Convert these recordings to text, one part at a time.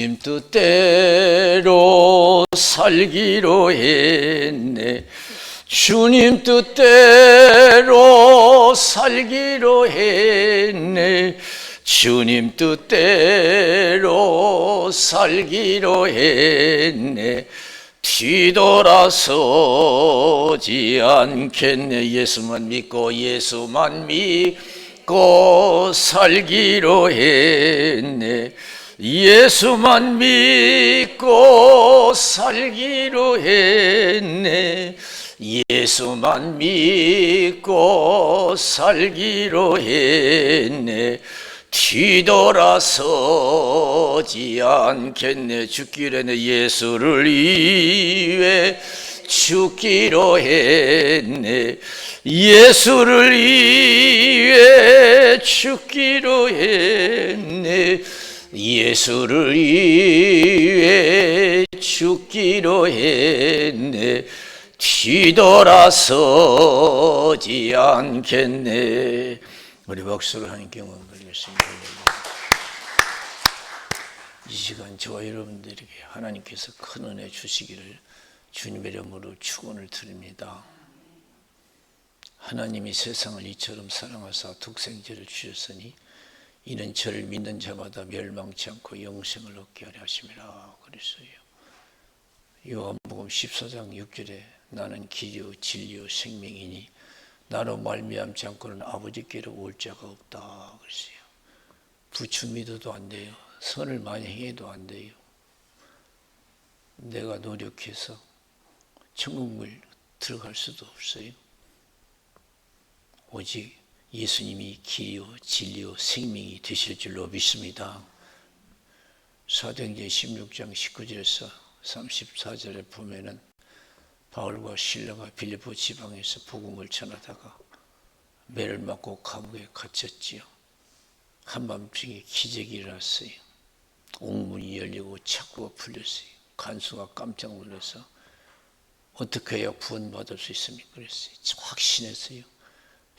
주님 뜻대로 살기로 했네. 주님 뜻대로 살기로 했네. 주님 뜻대로 살기로 했네. 뒤돌아서지 않겠네. 예수만 믿고 살기로 했네. 예수만 믿고 살기로 했네. 예수만 믿고 살기로 했네. 뒤돌아서지 않겠네. 죽기로 했네. 예수를 위해 죽기로 했네. 예수를 위해 죽기로 했네. 예수를 위해 죽기로 했네. 뒤돌아서지 않겠네. 우리 박수로 하나님께 영광 드리겠습니다. 이 시간 저와 여러분들에게 하나님께서 큰 은혜 주시기를 주님의 이름으로 축원을 드립니다. 하나님이 세상을 이처럼 사랑하사 독생자를 주셨으니 이는 저를 믿는 자마다 멸망치 않고 영생을 얻게 하려 하심이라 그랬어요. 요한복음 14장 6절에 나는 길이요 진리요 생명이니 나로 말미암지 않고는 아버지께로 올 자가 없다 그랬어요. 부추 믿어도 안 돼요. 선을 많이 행해도 안 돼요. 내가 노력해서 천국을 들어갈 수도 없어요. 오직 예수님이 길이요 진리요 생명이 되실 줄로 믿습니다. 사도행전 16장 19절에서 34절에 보면은 바울과 실라가 빌립보 지방에서 복음을 전하다가 매를 맞고 감옥에 갇혔지요. 한밤중에 기적이 일어났어요. 옥문이 열리고 창구가 풀렸어요. 간수가 깜짝 놀라서 어떻게 해야 구원받을 수 있습니까? 그랬어요. 확신했어요.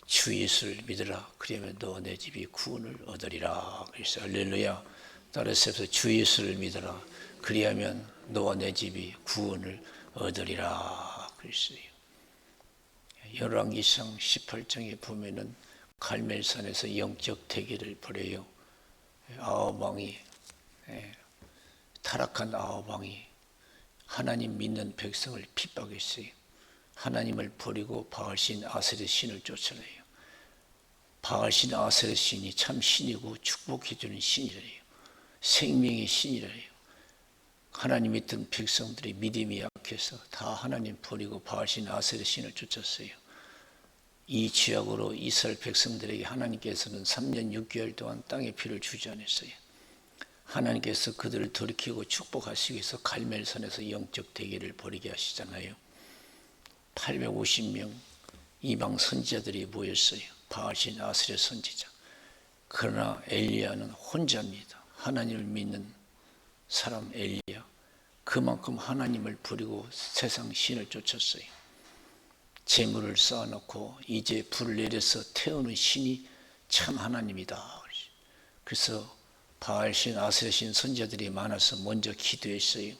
주 예수를 믿으라. 그러면 너 내 집이 구원을 얻으리라. 그래서 할렐루야. 따라서 주 예수를 믿으라. 그리하면 너와 내 집이 구원을 얻으리라. 그랬어요. 열왕기상 18장에 보면은 갈멜산에서 영적 대결을 벌여요. 아합왕이 타락한 아합왕이 하나님 믿는 백성을 핍박했어요. 하나님을 버리고 바알신 아세르 신을 쫓아내요. 바알신 아세르 신이 참 신이고 축복해주는 신이래요. 생명의 신이래요. 하나님 믿던 백성들이 믿음이 약해서 다 하나님 버리고 바알신 아세르 신을 쫓았어요. 이 죄악으로 이스라엘 백성들에게 하나님께서는 3년 6개월 동안 땅의 피를 주지 않았어요. 하나님께서 그들을 돌이키고 축복하시기 위해서 갈멜산에서 영적 대결을 벌이게 하시잖아요. 850명 이방 선지자들이 모였어요. 바알신 아세르 선지자. 그러나 엘리야는 혼자입니다. 하나님을 믿는 사람 엘리야. 그만큼 하나님을 버리고 세상 신을 쫓았어요. 재물을 쌓아놓고 이제 불을 내려서 태우는 신이 참 하나님이다. 그래서 바알신 아세르신 선지자들이 많아서 먼저 기도했어요.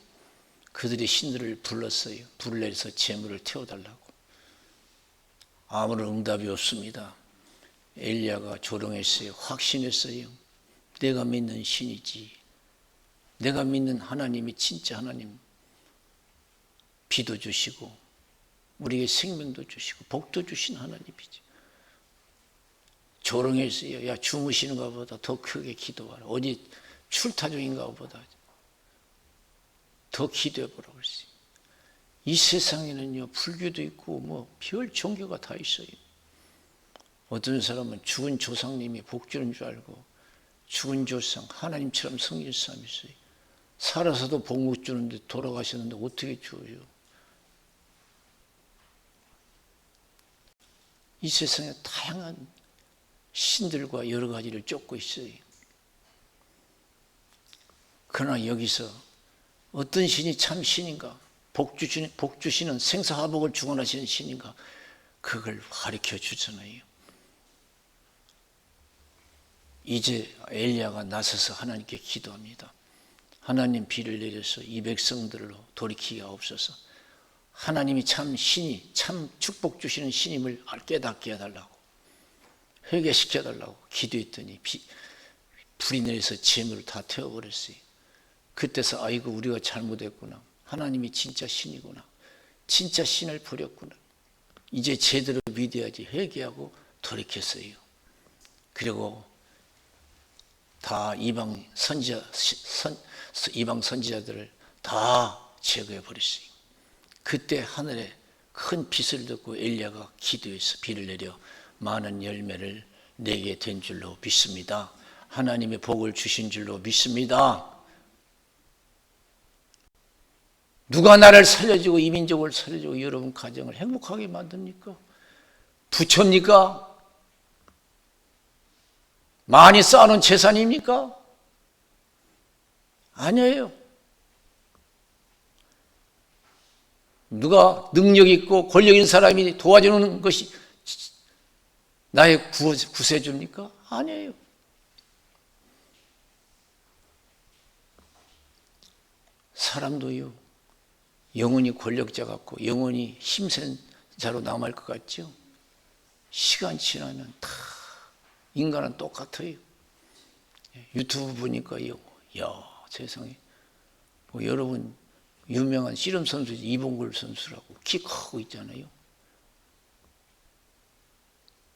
그들이 신들을 불렀어요. 불을 내려서 재물을 태워달라고. 아무런 응답이 없습니다. 엘리야가 조롱했어요. 확신했어요. 내가 믿는 신이지. 내가 믿는 하나님이 진짜 하나님. 비도 주시고 우리에게 생명도 주시고 복도 주신 하나님이지. 조롱했어요. 야, 주무시는가 보다 더 크게 기도하라. 어디 출타 중인가 보다 더 기도해보라고 했어요. 이 세상에는요, 불교도 있고, 별 종교가 다 있어요. 어떤 사람은 죽은 조상님이 복 주는 줄 알고, 죽은 조상, 하나님처럼 섬기는 사람이 있어요. 살아서도 복 못 주는데 돌아가셨는데 어떻게 줘요? 이 세상에 다양한 신들과 여러 가지를 쫓고 있어요. 그러나 여기서 어떤 신이 참 신인가? 복 주시는 생사화복을 주관하시는 신인가? 그걸 가르쳐 주잖아요. 이제 엘리야가 나서서 하나님께 기도합니다. 하나님 비를 내려서 이 백성들로 돌이키게 하옵소서. 하나님이 참 신이, 참 축복 주시는 신임을 깨닫게 해달라고, 회개시켜달라고 기도했더니 불이 내려서 재물을 다 태워버렸어요. 그때서 아이고 우리가 잘못했구나, 하나님이 진짜 신이구나, 진짜 신을 버렸구나, 이제 제대로 믿어야지 회개하고 돌이켰어요. 그리고 다 이방 선지자들을 다 제거해 버렸어요. 그때 하늘에 큰 빛을 듣고 엘리야가 기도해서 비를 내려 많은 열매를 내게 된 줄로 믿습니다. 하나님의 복을 주신 줄로 믿습니다. 누가 나를 살려주고 이 민족을 살려주고 여러분 가정을 행복하게 만듭니까? 부처입니까? 많이 쌓아놓은 재산입니까? 아니에요. 누가 능력 있고 권력 있는 사람이 도와주는 것이 나의 구세주입니까? 아니에요. 사람도요, 영원히 권력자 같고 영원히 힘센 자로 남을 것 같죠? 시간 지나면 다 인간은 똑같아요. 유튜브 보니까요, 야 세상에, 여러분 유명한 씨름 선수 이봉걸 선수라고 키 크고 있잖아요.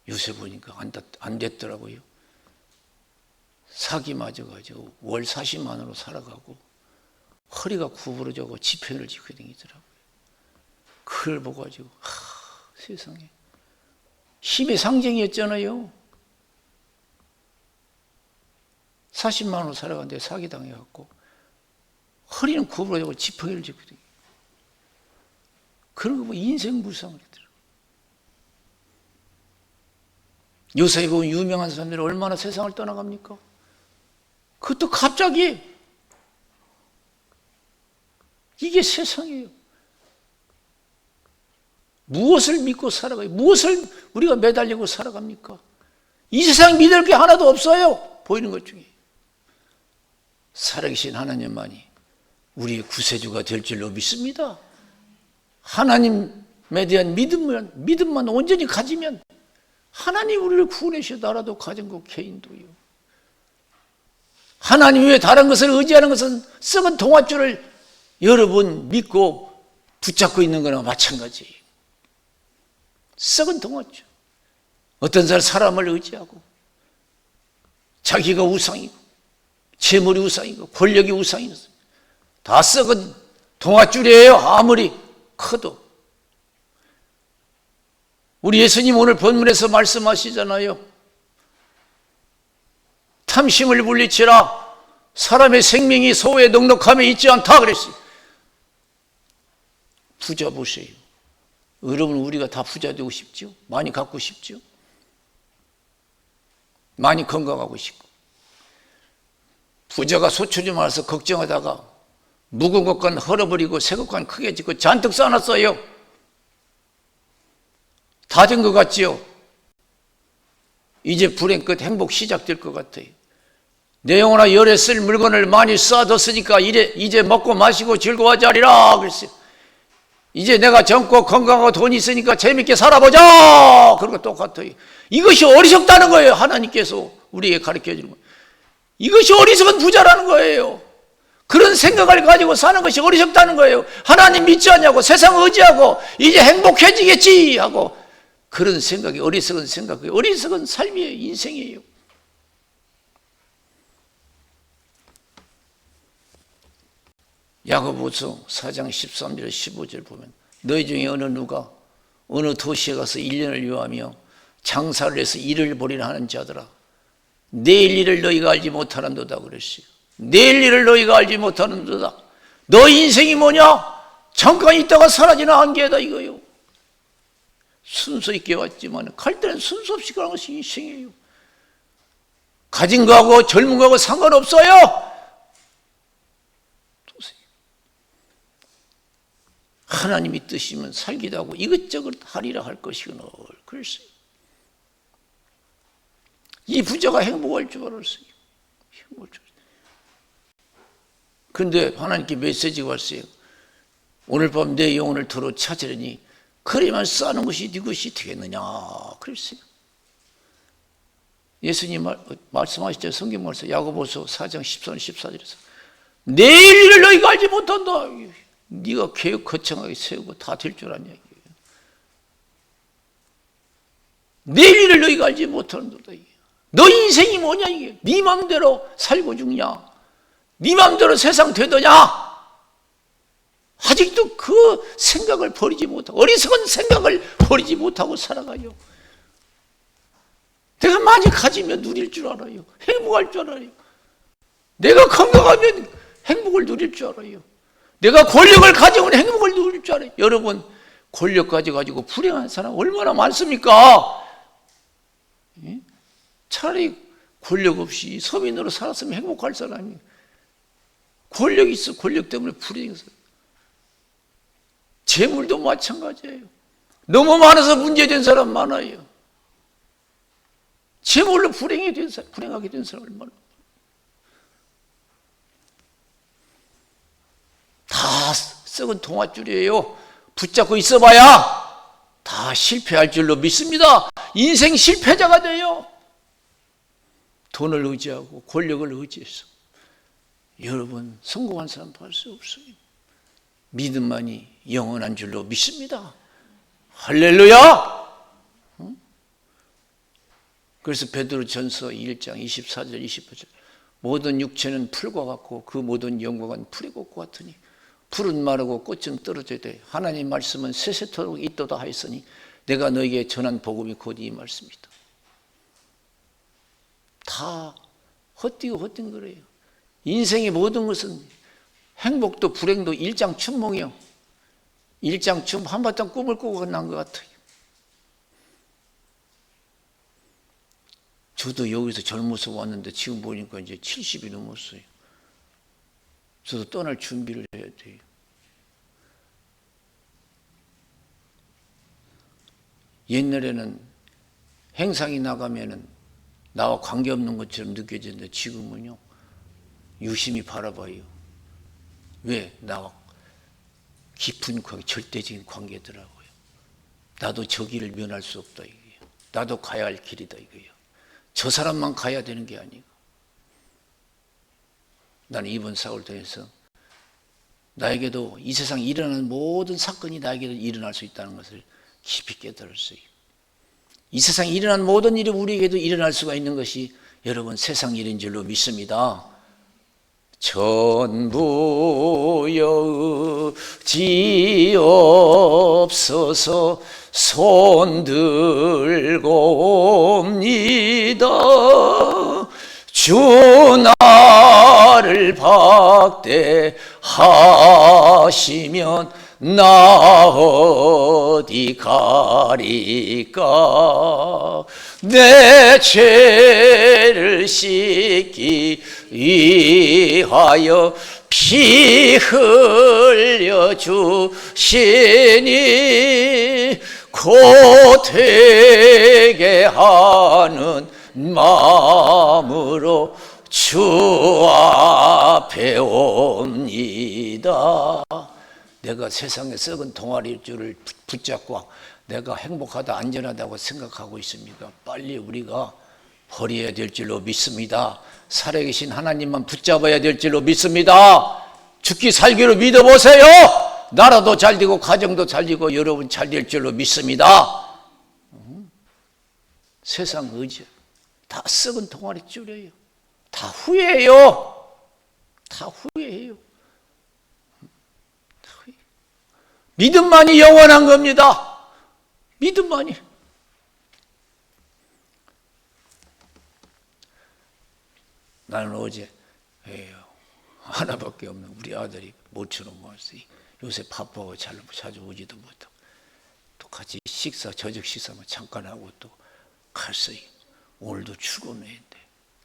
요새 보니까 안 됐더라고요. 사기 맞아가지고 월 40만 원으로 살아가고 허리가 구부러져고 지폐를 지고 다니더라고요. 그걸 보고가지고 세상에, 힘의 상징이었잖아요. 40만 원으로 살아갔는데 사기당해갖고 허리는 구부러지고 지팡이를 짚고 다니고, 그런 거 보면 인생 불상을 하더라고요. 요새 보면 유명한 사람들이 얼마나 세상을 떠나갑니까? 그것도 갑자기. 이게 세상이에요. 무엇을 믿고 살아가요? 무엇을 우리가 매달리고 살아갑니까? 이 세상 믿을 게 하나도 없어요. 보이는 것 중에. 살아계신 하나님만이 우리의 구세주가 될 줄로 믿습니다. 하나님에 대한 믿음만 온전히 가지면 하나님 우리를 구원하셔. 나라도 가정도 개인도요. 하나님 외에 다른 것을 의지하는 것은 썩은 동아줄을 여러분 믿고 붙잡고 있는 거나 마찬가지예요. 썩은 동아줄. 어떤 사람을 의지하고 자기가 우상이고 재물이 우상이고 권력이 우상이고 다 썩은 동아줄이에요. 아무리 커도. 우리 예수님 오늘 본문에서 말씀하시잖아요. 탐심을 물리치라. 사람의 생명이 소에 넉넉함에 있지 않다 그랬어요. 부자 보세요. 여러분 우리가 다 부자 되고 싶죠? 많이 갖고 싶죠? 많이 건강하고 싶고. 부자가 소출이 많아서 걱정하다가 묵은 것간 헐어버리고 새 것간 크게 짓고 잔뜩 쌓아놨어요. 다 된 것 같지요? 이제 불행 끝 행복 시작될 것 같아요. 내 영혼아 열에 쓸 물건을 많이 쌓아뒀으니까 이제 먹고 마시고 즐거워하지 않으리라 그랬어요. 이제 내가 젊고 건강하고 돈이 있으니까 재밌게 살아보자. 그런 거 똑같아요. 이것이 어리석다는 거예요. 하나님께서 우리에게 가르쳐주는 거예요. 이것이 어리석은 부자라는 거예요. 그런 생각을 가지고 사는 것이 어리석다는 거예요. 하나님 믿지 않냐고, 세상 의지하고 이제 행복해지겠지 하고, 그런 생각이 어리석은 생각이에요. 어리석은 삶이에요. 인생이에요. 야고보서 4장 13절 15절 보면 너희 중에 어느 누가 어느 도시에 가서 1년을 요하며 장사를 해서 일을 벌이라 하는 자들아, 내일 일을 너희가 알지 못하는도다 그랬어요. 내일 일을 너희가 알지 못하는도다. 너 인생이 뭐냐? 잠깐 있다가 사라지는 한계다 이거요. 순서 있게 왔지만 갈 때는 순서 없이 가는 것이 인생이에요. 가진 거하고 젊은 거하고 상관없어요. 하나님이 뜻이면 살기도 하고 이것저것 하리라 할 것이거늘 그랬어요. 이 부자가 행복할 줄 알았어요. 행복할 줄 알았어요. 그런데 하나님께 메시지가 왔어요. 오늘 밤 내 영혼을 도로 찾으려니 그래만 싸는 것이 네 것이 되겠느냐 그랬어요. 예수님 말씀하시죠. 성경 말씀 야고보서 4장 13, 14절에서 내일 일을 너희가 알지 못한다. 네가 계획 거창하게 세우고 다 될 줄 아냐. 내일 일을 너희가 알지 못하는도다. 너 인생이 뭐냐 이게. 네 마음대로 살고 죽냐. 네 마음대로 세상 되더냐. 아직도 그 생각을 버리지 못하고 어리석은 생각을 버리지 못하고 살아가요. 내가 많이 가지면 누릴 줄 알아요. 행복할 줄 알아요. 내가 건강하면 행복을 누릴 줄 알아요. 내가 권력을 가지면 행복을 누릴 줄 알아요. 여러분 권력 가지고 불행한 사람 얼마나 많습니까? 차라리 권력 없이 서민으로 살았으면 행복할 사람이 권력이 있어. 권력 때문에 불행해서. 재물도 마찬가지예요. 너무 많아서 문제된 사람 많아요. 재물로 불행하게 된 사람 얼마나. 다 썩은 동아줄이에요. 붙잡고 있어봐야 다 실패할 줄로 믿습니다. 인생 실패자가 돼요. 돈을 의지하고 권력을 의지해서. 여러분 성공한 사람 볼 수 없어요. 믿음만이 영원한 줄로 믿습니다. 할렐루야. 그래서 베드로전서 1장 24절 25절 모든 육체는 풀과 같고 그 모든 영광은 풀의 꽃과 같으니 풀은 마르고 꽃은 떨어져야 돼. 하나님 말씀은 세세토록 있도다 하였으니 내가 너에게 전한 복음이 곧 이 말씀이다. 다 헛되고 헛된 거래요. 인생의 모든 것은 행복도 불행도 일장춘몽이요. 일장춘 한바탕 꿈을 꾸고 난 것 같아요. 저도 여기서 젊어서 왔는데 지금 보니까 이제 70이 넘었어요. 저도 떠날 준비를 해야 돼요. 옛날에는 행상이 나가면은 나와 관계없는 것처럼 느껴지는데 지금은요 유심히 바라봐요. 왜? 나와 깊은 관계, 절대적인 관계더라고요. 나도 저 길을 면할 수 없다 이거예요. 나도 가야 할 길이다 이거예요. 저 사람만 가야 되는 게 아니고. 나는 이번 사고를 통해서 나에게도 이 세상에 일어나는 모든 사건이 나에게도 일어날 수 있다는 것을 깊이 깨달았어요. 이 세상에 일어난 모든 일이 우리에게도 일어날 수가 있는 것이 여러분 세상 일인 줄로 믿습니다. 전부 여지없어서 손들고 옵니다. 주 나를 박대하시면 나 어디 가리까. 내 죄를 씻기 위하여 피 흘려 주시니 곧 되게 하는 마음으로 주 앞에 옵니다. 내가 세상에 썩은 동아리줄을 붙잡고 내가 행복하다 안전하다고 생각하고 있습니까? 빨리 우리가 버려야 될 줄로 믿습니다. 살아계신 하나님만 붙잡아야 될 줄로 믿습니다. 죽기 살기로 믿어보세요. 나라도 잘 되고 가정도 잘 되고 여러분 잘 될 줄로 믿습니다. 세상 의지 다 썩은 동아리줄이에요. 다 후회해요. 다 후회해요. 믿음만이 영원한 겁니다. 믿음만이. 나는 어제 하나밖에 없는 우리 아들이 모처럼 왔어요. 요새 바빠서 자주 오지도 못하고 또 같이 저녁 식사만 잠깐 하고 또 갔어요. 오늘도 출근해야 돼.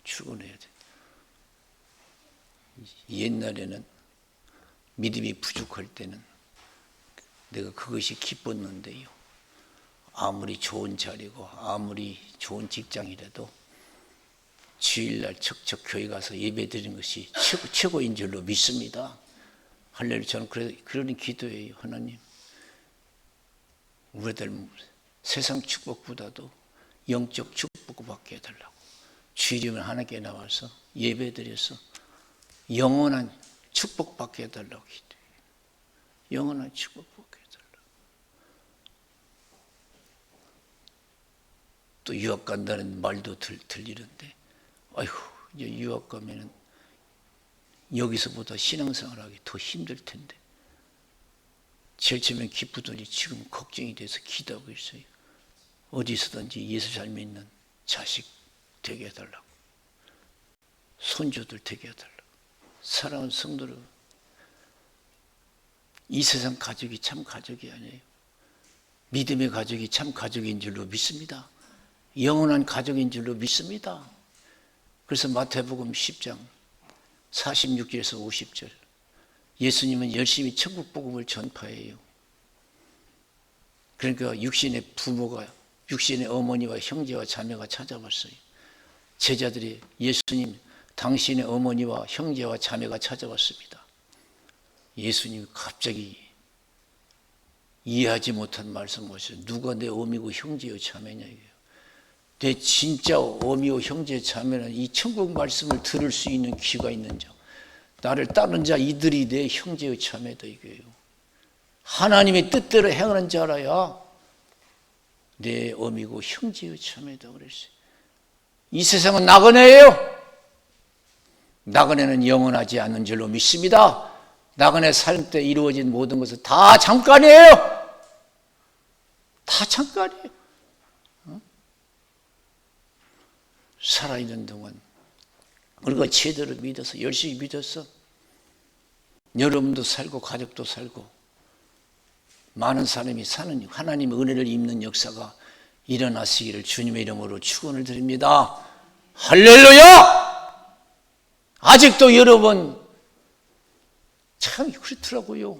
출근해야 돼. 옛날에는 믿음이 부족할 때는 내가 그것이 기뻤는데요. 아무리 좋은 자리고 아무리 좋은 직장이라도 주일날 척척 교회 가서 예배 드리는 것이 최고인 줄로 믿습니다. 할렐루야. 저는 그런 기도예요. 하나님, 우리들 세상 축복보다도 영적 축복을 받게 해달라고. 주일이면 하나님께 나와서 예배 드려서 영원한 축복 받게 해달라고 기도해요. 영원한 축복 받게 해달라고. 또 유학 간다는 말도 들리는데, 아이고, 이제 유학 가면은 여기서보다 신앙생활하기 더 힘들 텐데, 제일 처음에 기쁘더니 지금 걱정이 돼서 기도하고 있어요. 어디서든지 예수 잘 믿는 자식 되게 해달라고, 손주들 되게 해달라고. 사랑하는 성도들, 이 세상 가족이 참 가족이 아니에요. 믿음의 가족이 참 가족인 줄로 믿습니다. 영원한 가족인 줄로 믿습니다. 그래서 마태복음 10장 46절에서 50절, 예수님은 열심히 천국 복음을 전파해요. 그러니까 육신의 부모가, 육신의 어머니와 형제와 자매가 찾아왔어요. 제자들이, 예수님, 당신의 어머니와 형제와 자매가 찾아왔습니다. 예수님이 갑자기 이해하지 못한 말씀을 하셨어요. 누가 내 어미고 형제요 자매냐 이게요. 내 진짜 어미요 형제 자매는 이 천국 말씀을 들을 수 있는 귀가 있는 자, 나를 따르는 자, 이들이 내 형제요 자매다 이거예요. 하나님의 뜻대로 행하는 자라야 내 어미고 형제요 자매다 그랬어요. 이 세상은 나그네예요. 나그네는 영원하지 않는 줄로 믿습니다. 나그네 삶 때 이루어진 모든 것은 다 잠깐이에요. 다 잠깐이에요. 살아있는 동안 우리가 제대로 믿어서, 열심히 믿어서 여러분도 살고 가족도 살고 많은 사람이 사는 하나님의 은혜를 입는 역사가 일어나시기를 주님의 이름으로 축원을 드립니다. 할렐루야! 아직도 여러분 참 그렇더라고요.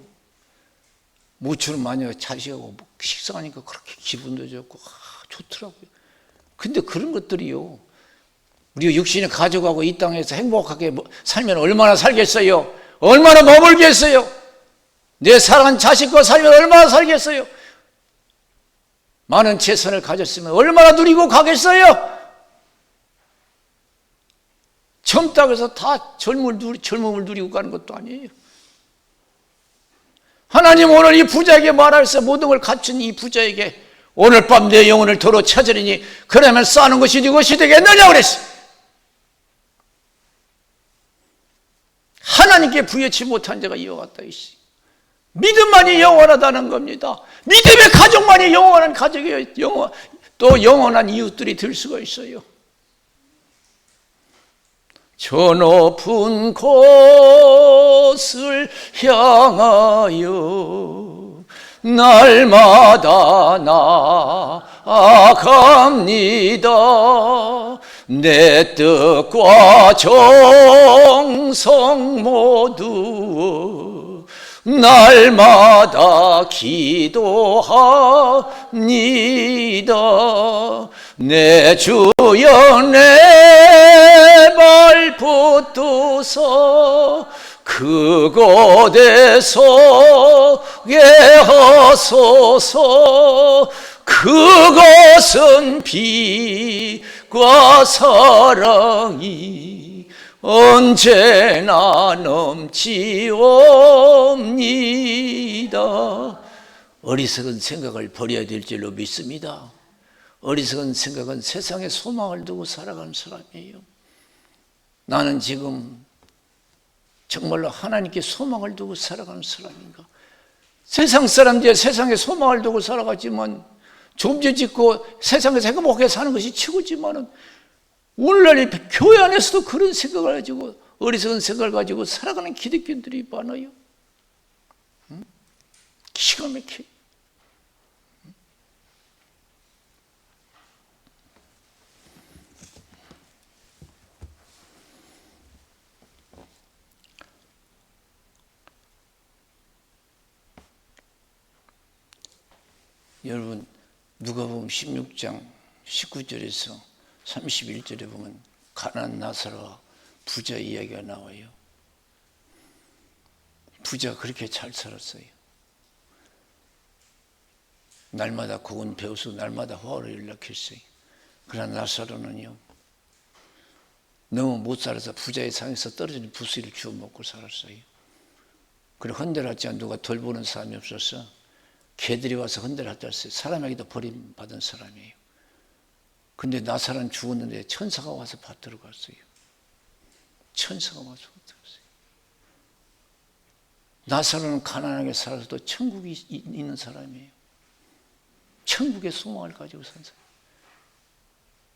모처럼 만약에 자식하고 식사하니까 그렇게 기분도 좋고 좋더라고요. 근데 그런 것들이요, 우리가 육신의 가족하고 이 땅에서 행복하게 살면 얼마나 살겠어요? 얼마나 머물겠어요? 내 사랑하는 자식과 살면 얼마나 살겠어요? 많은 재산을 가졌으면 얼마나 누리고 가겠어요? 젊다고 해서 다 젊음을 누리고 가는 것도 아니에요. 하나님 오늘 이 부자에게 말하셔서 모든 걸 갖춘 이 부자에게 오늘 밤 내 영혼을 도로 찾으리니 그러면 싸는 것이 네 것이 되겠느냐 그랬어요. 하나님께 부여치 못한 자가 이와 같다. 믿음만이 영원하다는 겁니다. 믿음의 가족만이 영원한 가족이에요. 또 영원한 이웃들이 될 수가 있어요. 저 높은 곳을 향하여 날마다 나아갑니다. 내 뜻과 정성 모두 날마다 기도합니다. 내 주여 내 발 붙드소 그곳에 서게 하소서. 그것은 빛과 사랑이 언제나 넘치옵니다. 어리석은 생각을 버려야 될 줄로 믿습니다. 어리석은 생각은 세상에 소망을 두고 살아가는 사람이에요. 나는 지금 정말로 하나님께 소망을 두고 살아가는 사람인가? 세상 사람들이 세상에 소망을 두고 살아가지만 좀죄 짓고 세상에서 행복하게 사는 것이 최고지만은 오늘날 교회 안에서도 그런 생각을 가지고, 어리석은 생각을 가지고 살아가는 기독교인들이 많아요. 기가 막혀요. 누가복음 16장 19절에서 31절에 보면 가난한 나사로와 부자 이야기가 나와요. 부자가 그렇게 잘 살았어요. 날마다 고운 배우수, 날마다 화를 일으켰어요. 그러나 나사로는요, 너무 못 살아서 부자의 상에서 떨어지는 부스를 주워 먹고 살았어요. 그리고 헌혈하지 누가 돌보는 사람이 없어서 개들이 와서 헌혈하다 했어요. 사람에게도 버림받은 사람이에요. 근데 나사로는 죽었는데 천사가 와서 받들어 갔어요. 천사가 와서 받들어 갔어요. 나사로는 가난하게 살아서도 천국이 있는 사람이에요. 천국의 소망을 가지고 산 사람.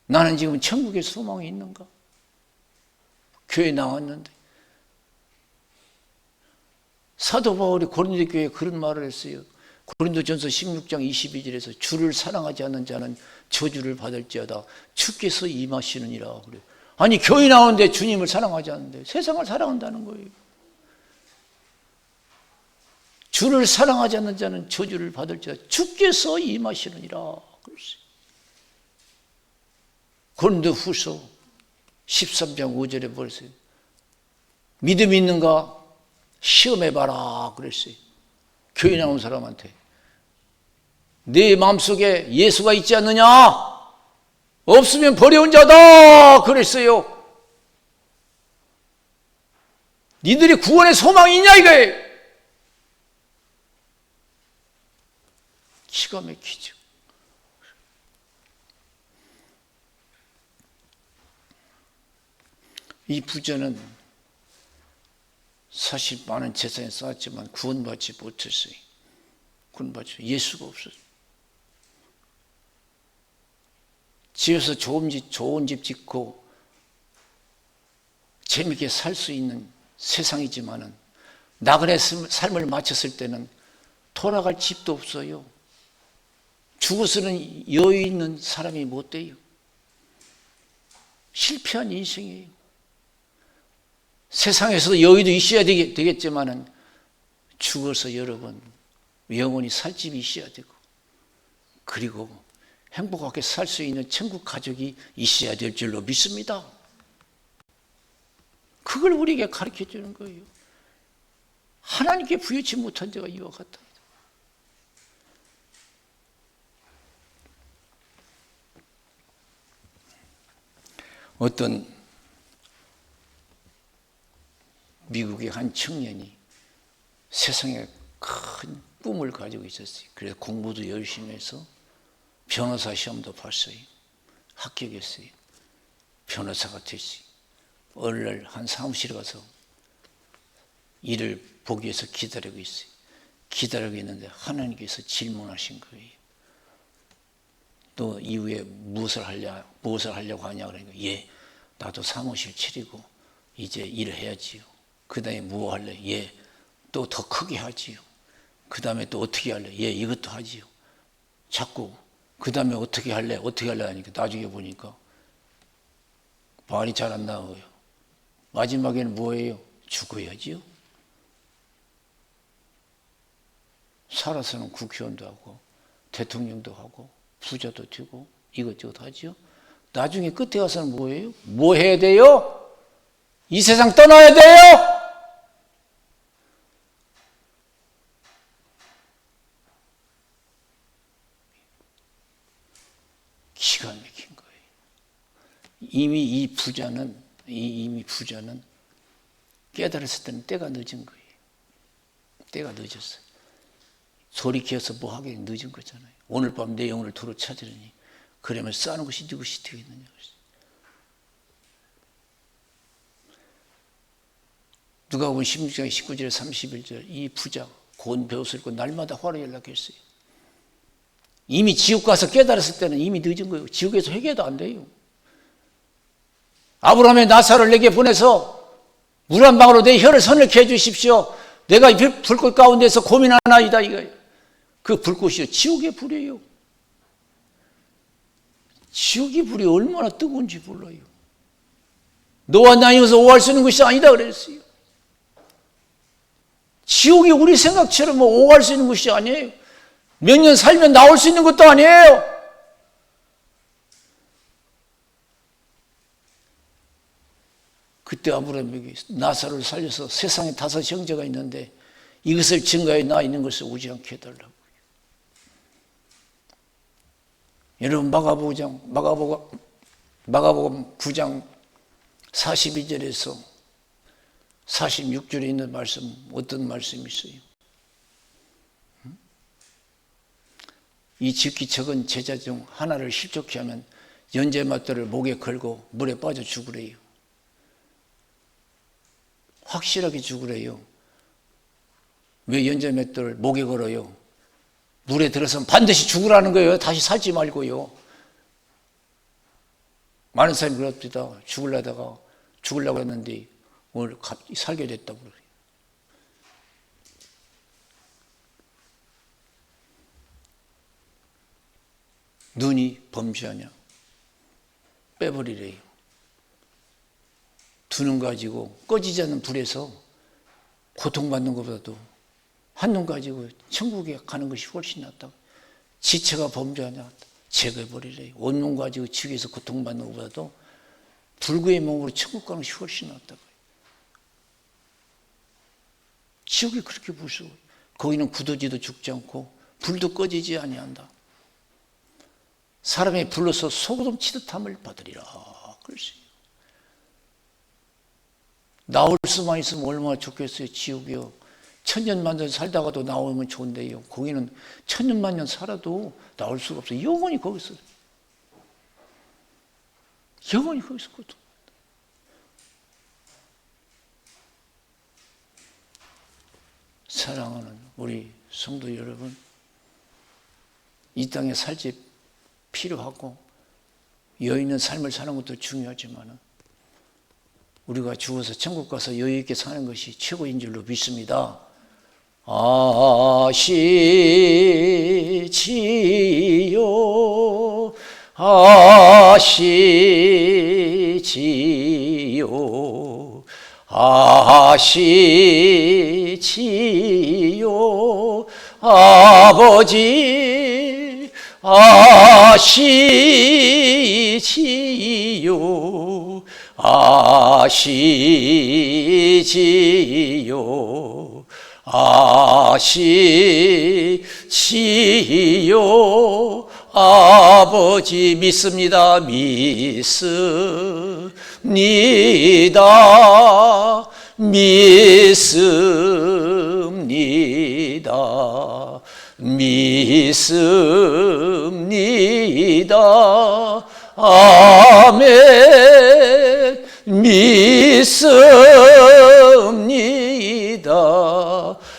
나는 지금 천국의 소망이 있는가? 교회 나왔는데 사도 바울이 고린도 교회에 그런 말을 했어요. 고린도전서 16장 22절에서 주를 사랑하지 않는 자는 저주를 받을지어다 주께서 임하시느니라 그래요. 아니 교회 나오는데 주님을 사랑하지 않는데 세상을 사랑한다는 거예요. 주를 사랑하지 않는 자는 저주를 받을지어다 주께서 임하시느니라 그랬어요. 고린도후서 13장 5절에 보세요. 믿음이 있는가? 시험해봐라 그랬어요. 교회 나온 사람한테 네 마음속에 예수가 있지 않느냐? 없으면 버려온 자다 그랬어요. 니들이 구원의 소망이 있냐 이거예요. 기가 막히죠. 이 부자는 사실 많은 재산을 쌓았지만 구원받지 못했어요. 구원받지 예수가 없었어요. 집에서 좋은 집 짓고 재밌게 살 수 있는 세상이지만은 나그네 삶을 마쳤을 때는 돌아갈 집도 없어요. 죽어서는 여유 있는 사람이 못 돼요. 실패한 인생이에요. 세상에서도 여유도 있어야 되겠지만은 죽어서 여러분 영원히 살 집이 있어야 되고 그리고 행복하게 살 수 있는 천국 가족이 있어야 될 줄로 믿습니다. 그걸 우리에게 가르쳐 주는 거예요. 하나님께 부여치 못한 자가 이와 같다. 어떤 미국의 한 청년이 세상에 큰 꿈을 가지고 있었어요. 그래서 공부도 열심히 해서 변호사 시험도 봤어요. 합격했어요. 변호사가 됐어요. 어느 날 한 사무실에 가서 일을 보기 위해서 기다리고 있어요. 기다리고 있는데 하나님께서 질문하신 거예요. 너 이후에 무엇을 하려고 하냐 그러니까 예, 나도 사무실 차리고 이제 일을 해야지요. 그 다음에 뭐 할래? 예, 또 더 크게 하지요. 그 다음에 또 어떻게 할래? 예, 이것도 하지요. 자꾸 그 다음에 어떻게 할래 하니까 나중에 보니까 말이 잘 안 나와요. 마지막에는 뭐예요? 죽어야지요. 살아서는 국회의원도 하고 대통령도 하고 부자도 되고 이것저것 하지요. 나중에 끝에 가서는 뭐예요? 뭐 해야 돼요? 이 세상 떠나야 돼요? 기가 막힌 거예요. 이미 부자는 깨달았을 때는 때가 늦은 거예요. 때가 늦었어요. 소리키워서 뭐 하기 늦은 거잖아요. 오늘 밤 내 영혼을 도로 찾으려니 그러면 싸는 것이 누구시 되겠느냐. 누가복음 16장 19절 31절 이 부자 고운 배옷을 입고 날마다 화로 연락했어요. 이미 지옥 가서 깨달았을 때는 이미 늦은 거예요. 지옥에서 회개도 안 돼요. 아브라함의 나사를 내게 보내서 물 한 방울로 내 혀를 선을케 해 주십시오. 내가 불꽃 가운데서 고민하나이다 이거예요. 그 불꽃이요 지옥의 불이에요. 지옥의 불이 얼마나 뜨거운지 몰라요. 너와 나이어서 오할 수 있는 것이 아니다 그랬어요. 지옥이 우리 생각처럼 뭐 오갈 수 있는 것이 아니에요. 몇 년 살면 나올 수 있는 것도 아니에요. 그때 아브라함에게 나사로를 살려서 세상에 5 형제가 있는데 이것을 증거해 나 있는 것을 오지 않게 해달라고. 여러분 마가복음 9장 42절에서 46절에 있는 말씀 어떤 말씀이 있어요? 이 지극히 적은 제자 중 하나를 실족케 하면 연제맷돌을 목에 걸고 물에 빠져 죽으래요. 확실하게 죽으래요. 왜 연제맷돌을 목에 걸어요? 물에 들어서면 반드시 죽으라는 거예요. 다시 살지 말고요. 많은 사람이 그럽니다. 죽으려고 했는데 오늘 살게 됐다고 그래요. 눈이 범죄하냐? 빼버리래요. 두 눈 가지고 꺼지지 않는 불에서 고통받는 것보다도 한 눈 가지고 천국에 가는 것이 훨씬 낫다고. 지체가 범죄하냐? 제거해버리래요. 온 눈 가지고 지옥에서 고통받는 것보다도 불구의 몸으로 천국 가는 것이 훨씬 낫다고. 지옥이 그렇게 무서워요. 거기는 굳어지도 죽지 않고 불도 꺼지지 아니한다. 사람이 불러서 소금 치듯 함을 받으리라. 그랬어요. 나올 수만 있으면 얼마나 좋겠어요. 지옥이요. 천년만년 살다가도 나오면 좋은데요. 거기는 천년만년 살아도 나올 수가 없어요. 영원히 거기서 고통. 사랑하는 우리 성도 여러분, 이 땅에 살지 필요하고 여유 있는 삶을 사는 것도 중요하지만 우리가 죽어서 천국 가서 여유 있게 사는 것이 최고인 줄로 믿습니다. 아시지요, 아시지요, 아시지요, 아버지 아시지요, 아시지요, 아시지요. 아버지 믿습니다. 믿습니다. 믿습니다. 믿습니다. 아멘. 믿습니다.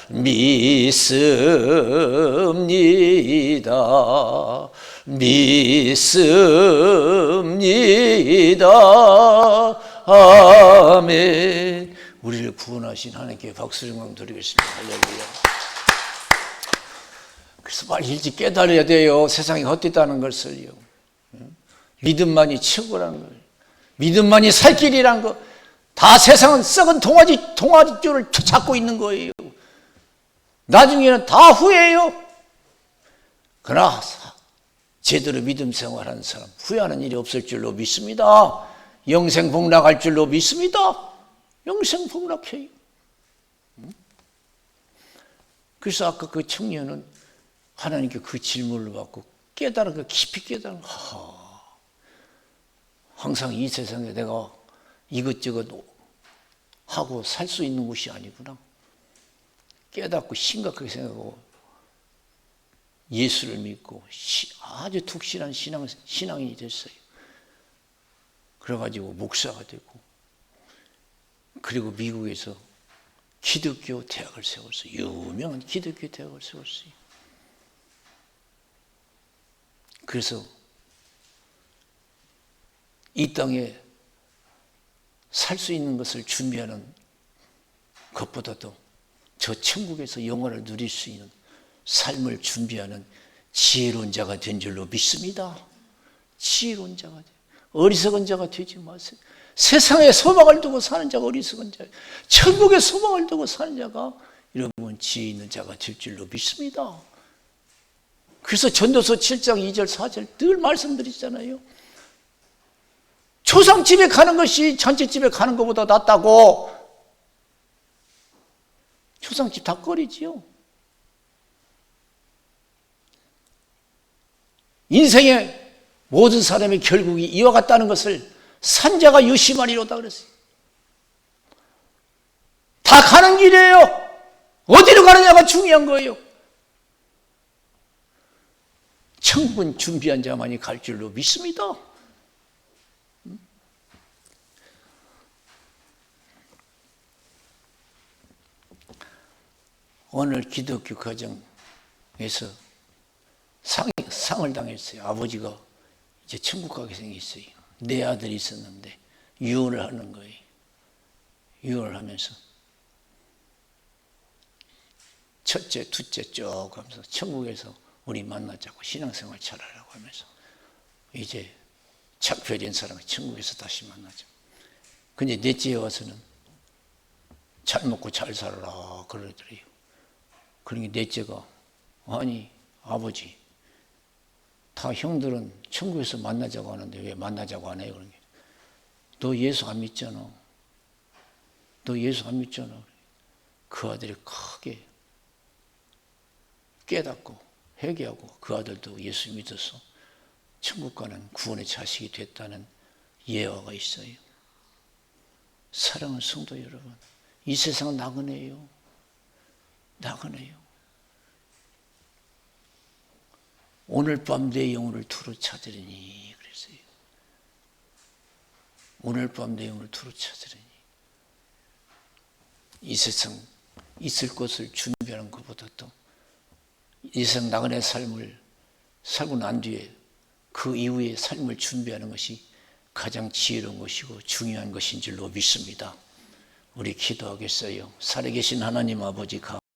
믿습니다. 믿습니다. 아멘. 우리를 구원하신 하나님께 박수 영광 드리겠습니다. 할렐루야. 그래서 빨리 일찍 깨달아야 돼요. 세상이 헛되다는 것을요. 믿음만이 최고라는 거예요. 믿음만이 살 길이라는 거. 다 세상은 썩은 동아지줄을 찾고 있는 거예요. 나중에는 다 후회해요. 그러나 제대로 믿음 생활하는 사람 후회하는 일이 없을 줄로 믿습니다. 영생 복락할 줄로 믿습니다. 영생 복락해요. 그래서 아까 그 청년은 하나님께 그 질문을 받고 깨달은 깊이 깨달은 항상 이 세상에 내가 이것저것 하고 살 수 있는 곳이 아니구나. 깨닫고 심각하게 생각하고 예수를 믿고 아주 툭실한 신앙인이 됐어요. 그래가지고 목사가 되고 그리고 미국에서 기독교 대학을 세웠어요. 유명한 기독교 대학을 세웠어요. 그래서 이 땅에 살 수 있는 것을 준비하는 것보다도 저 천국에서 영원을 누릴 수 있는 삶을 준비하는 지혜로운 자가 된 줄로 믿습니다. 지혜로운 자가 돼. 어리석은 자가 되지 마세요. 세상에 소망을 두고 사는 자가 어리석은 자예요. 천국에 소망을 두고 사는 자가 여러분 지혜 있는 자가 될 줄로 믿습니다. 그래서 전도서 7장 2절 4절 늘 말씀드리잖아요. 초상집에 가는 것이 잔치집에 가는 것보다 낫다고. 초상집 다 꺼리지요. 인생의 모든 사람의 결국이 이와 같다는 것을 산자가 유심하리로다 그랬어요. 다 가는 길이에요. 어디로 가느냐가 중요한 거예요. 천국은 준비한 자만이 갈 줄로 믿습니다. 오늘 기독교 가정에서 상을 당했어요. 아버지가 이제 천국 가게 생겼어요. 내 아들이 있었는데 유언을 하는 거예요. 유언을 하면서 첫째, 둘째 쭉 하면서 천국에서 우리 만나자고 신앙생활 잘하라고 하면서 이제 작별된 사람이 천국에서 다시 만나자. 근데 넷째에 와서는 잘 먹고 잘 살아라 그러더래요. 그러니까 넷째가 아니 아버지 다 형들은 천국에서 만나자고 하는데 왜 만나자고 안 해요? 그러니까 너 예수 안 믿잖아. 너 예수 안 믿잖아. 그 아들이 크게 깨닫고 회개하고 그 아들도 예수 믿어서 천국 가는 구원의 자식이 됐다는 예화가 있어요. 사랑하는 성도 여러분, 이 세상은 나그네요. 나그네요. 오늘 밤 내 영혼을 두루 찾으리니 그랬어요. 오늘 밤 내 영혼을 두루 찾으리니. 이 세상 있을 것을 준비하는 것보다도 이 세상 나그네 삶을 살고 난 뒤에 그 이후의 삶을 준비하는 것이 가장 지혜로운 것이고 중요한 것인 줄로 믿습니다. 우리 기도하겠어요. 살아계신 하나님 아버지